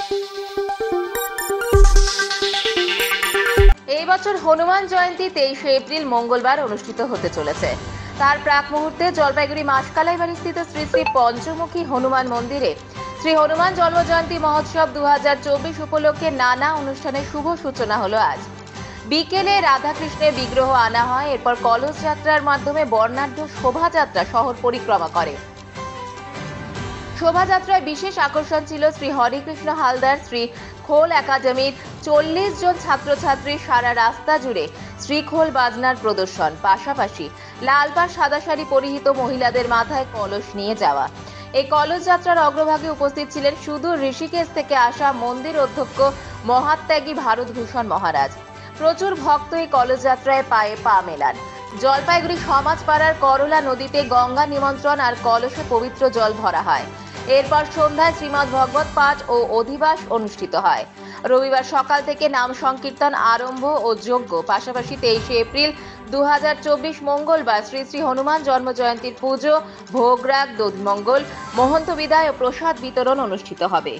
এই বছর হনুমান জয়ন্তী 23 এপ্রিল মঙ্গলবার অনুষ্ঠিত হতে চলেছে। তার প্রাক মুহূর্তে জলপাইগুড়ি মাসকালাইবাড়ি স্থিত শ্রী শ্রী পঞ্চমুখী হনুমান মন্দিরে শ্রী হনুমান জন্মজয়ন্তী মহোৎসব 2024 উপলক্ষে নানা অনুষ্ঠানের শুভ সূচনা হলো আজ। বিকেলে রাধাকৃষ্ণের বিগ্রহ আনা হয়, এরপর কলস যাত্রার মাধ্যমে বর্ণাঢ্য শোভাযাত্রা শহর পরিক্রমা করে। শোভাযাত্রায় বিশেষ আকর্ষণ ছিল শ্রী হরিকৃষ্ণ হালদার শ্রী খোল একাডেমির 40 জন ছাত্রছাত্রী সারা রাস্তা জুড়ে শ্রীখোল বাজনার প্রদর্শন, পাশাপাশি লাল পাড় সাদা শাড়ি পরিহিত মহিলাদের মাথায় কলস নিয়ে যাওয়া। এই কলস যাত্রার অগ্রভাগে উপস্থিত ছিলেন সুদূর ঋষিকেশ থেকে আসা মন্দির অধ্যক্ষ মহাত্যাগী ভারতভূষণ মহারাজ। প্রচুর ভক্ত এই কলস যাত্রায় পায়ে পা মেলান। জলপাইগুড়ি সমাজপাড়ার করলা নদীতে গঙ্গা নিমন্ত্রণ আর কলসে পবিত্র জল ভরা হয়। এরপর সন্ধ্যায় শ্রীমদ্ ভাগবত পাঠ ও অধিবাস অনুষ্ঠিত হয়। রবিবার সকাল থেকে নাম সংকীর্তন আরম্ভ ও যজ্ঞ, পাশাপাশি 23 এপ্রিল 2024 মঙ্গলবার শ্রী শ্রী হনুমান জন্মজয়ন্তীর পুজো, ভোগরাগ, দধিমঙ্গল, মহন্ত বিদায় ও প্রসাদ বিতরণ অনুষ্ঠিত হবে।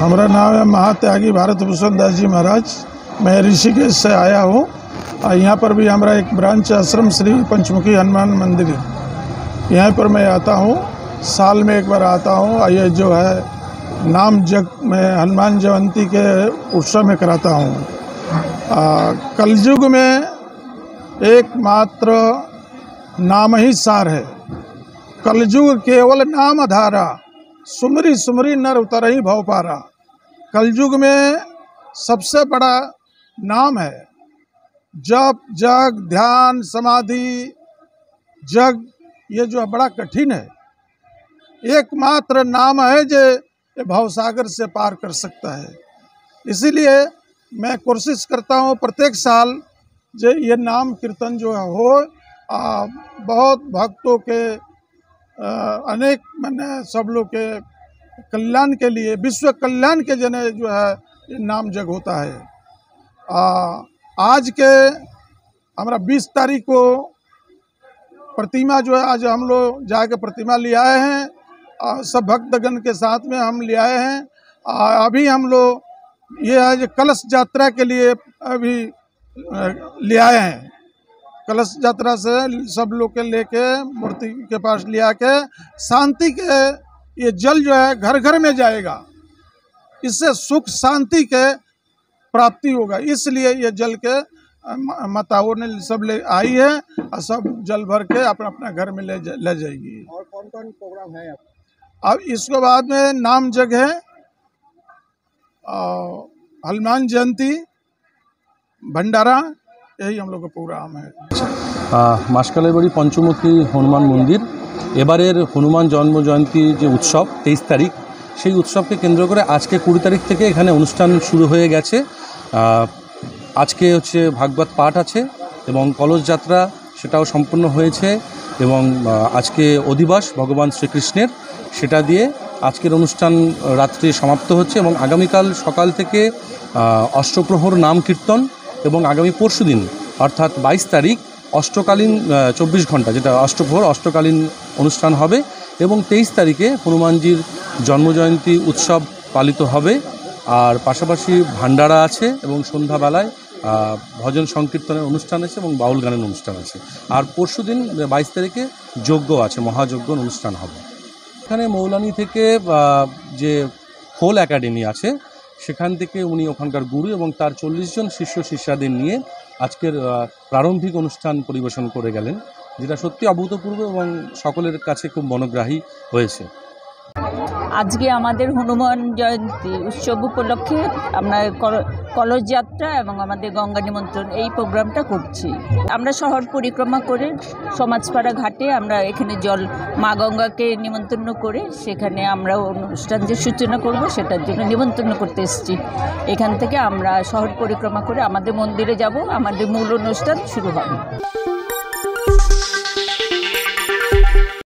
हमारा नाम है महात्यागी भारतभूषण दास जी महाराज। मैं ऋषिकेश से आया हूँ। यहाँ पर भी हमारा एक ब्रांच आश्रम श्री पंचमुखी हनुमान मंदिर, यहाँ पर मैं आता हूँ, साल में एक बार आता हूँ। ये जो है नाम जग में हनुमान जयंती के उत्सव में कराता हूँ। कलयुग में एकमात्र नाम ही सार है। कलयुग केवल नाम आधारा, सुमरी सुमरी नर उतरहि भव पारा। कलयुग में सबसे बड़ा नाम है। जप, जग, ध्यान, समाधि, जग, ये जो बड़ा कठिन है। एकमात्र नाम है जो भवसागर से पार कर सकता है। इसीलिए मैं कोशिश करता हूँ प्रत्येक साल जो ये नाम कीर्तन जो है हो। बहुत भक्तों के अनेक मैंने सब लोग के कल्याण के लिए, विश्व कल्याण के जने जो है ये नाम जग होता है। आज के हमारा 20 तारीख को प्रतिमा जो है आज हम लोग जाके प्रतिमा ले आए हैं। सब भक्तगण के साथ में हम ले आए हैं। अभी हम लोग ये है जो कलश यात्रा के लिए अभी ले आए हैं। कलश यात्रा से सब लोग के लेके मूर्ति के पास ले आके शांति के ये जल जो है घर घर में जाएगा, इससे सुख शांति के प्राप्ति होगा। इसलिए ये जल के माताओं ने सब ले आई है और सब जल भर के अपना अपना घर में ले जाएगी। और कौन कौन प्रोग्राम है अब इसके बाद में नाम जग है, हनुमान जयंती, भंडारा, यही हम लोग का प्रोग्राम है। मासकालाইবাড়ি पंचमुखी हनुमान मंदिर এবারের হনুমান জন্ম জয়ন্তী যে উৎসব 23 তারিখ, সেই উৎসবকে কেন্দ্র করে আজকে 20 তারিখ থেকে এখানে অনুষ্ঠান শুরু হয়ে গেছে। আজকে হচ্ছে ভাগবত পাঠ আছে এবং কলস যাত্রা সেটাও সম্পূর্ণ হয়েছে এবং আজকে অধিবাস ভগবান শ্রীকৃষ্ণের, সেটা দিয়ে আজকের অনুষ্ঠান রাত্রে সমাপ্ত হচ্ছে এবং আগামীকাল সকাল থেকে অষ্টপ্রহর নাম কীর্তন এবং আগামী পরশুদিন অর্থাৎ 22 তারিখ অষ্টকালীন 24 ঘন্টা যেটা অষ্টপ্রহর অষ্টকালীন অনুষ্ঠান হবে এবং 23 তারিখে হনুমানজির জন্মজয়ন্তী উৎসব পালিত হবে। আর পাশাপাশি ভান্ডারা আছে এবং সন্ধ্যাবেলায় ভজন সংকীর্তনের অনুষ্ঠান আছে এবং বাউল গানের অনুষ্ঠান আছে। আর পরশুদিন 22 তারিখে যজ্ঞ আছে, মহাযজ্ঞ অনুষ্ঠান হবে। এখানে মৌলানি থেকে যে খোল একাডেমি আছে সেখান থেকে উনি ওখানকার গুরু এবং তার 40 জন শিষ্য শিষ্যাদের নিয়ে আজকের প্রারম্ভিক অনুষ্ঠান পরিবেশন করে গেলেন, যেটা সত্যি অভূতপূর্ব এবং সকলের কাছে খুব মনোগ্রাহী হয়েছে। আজকে আমাদের হনুমান জয়ন্তী উৎসব উপলক্ষে আমরা কলস যাত্রা এবং আমাদের গঙ্গা নিমন্ত্রণ এই প্রোগ্রামটা করছি। আমরা শহর পরিক্রমা করে সমাজপাড়া ঘাটে আমরা এখানে জল মা গঙ্গাকে নিমন্ত্রণ করে সেখানে আমরা অনুষ্ঠান যে সূচনা করব সেটার জন্য নিমন্ত্রণ করতে এসেছি। এখান থেকে আমরা শহর পরিক্রমা করে আমাদের মন্দিরে যাব, আমাদের মূল অনুষ্ঠান শুরু হবে।